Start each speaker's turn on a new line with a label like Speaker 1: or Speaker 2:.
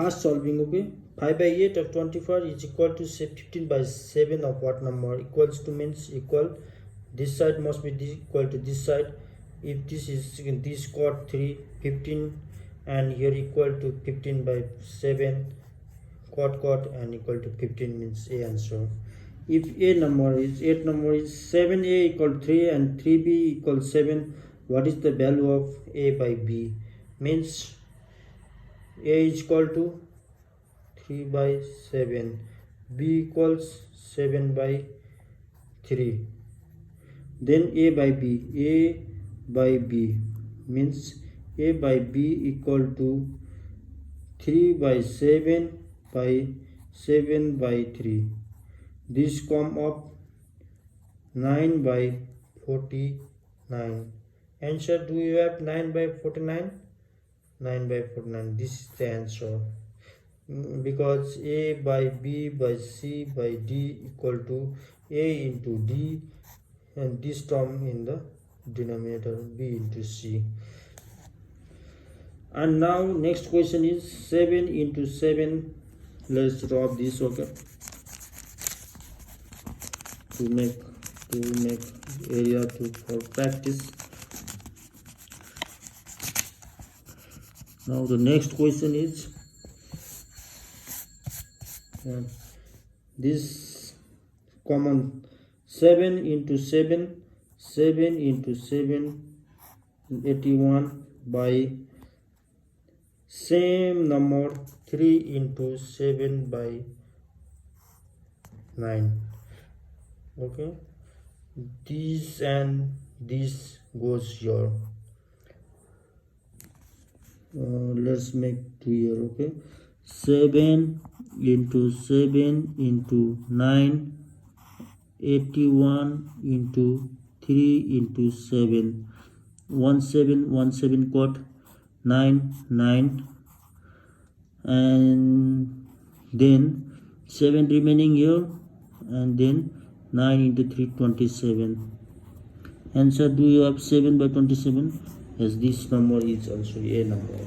Speaker 1: fast solving. Okay, 5 by 8 of 24 is equal to say 15 by 7 of what number? Equals to means equal, this side must be equal to this side. If this is this quad 3 15 and here equal to 15 by 7 quad and equal to 15 means A answer. If A number is 7A equal to 3 and 3B equals 7, what is the value of A by B? Means A is equal to 3 by 7, B equals 7 by 3. Then A by B means A by B equal to 3 by 7 by 7 by 3. This come up 9 by 49. Answer, do you have 9 by 49? 9 by 49. This is the answer. Because A by B by C by D equal to A into D, and this term in the denominator B into C. And now next question is 7 into 7. Let's drop this, okay, to make area for practice. Now the next question is this common 7 into 7, 7 into 7, 81 by same number 3 into 7 by 9. Okay, this and this goes here. Let's make 2 here. Okay, 7 into 7 into 9, 81 into 3 into 7, 17 got 9, and then 7 remaining here, and then 9 into 3 27. Answer, do you have 7 by 27? Yes, this number is also A number.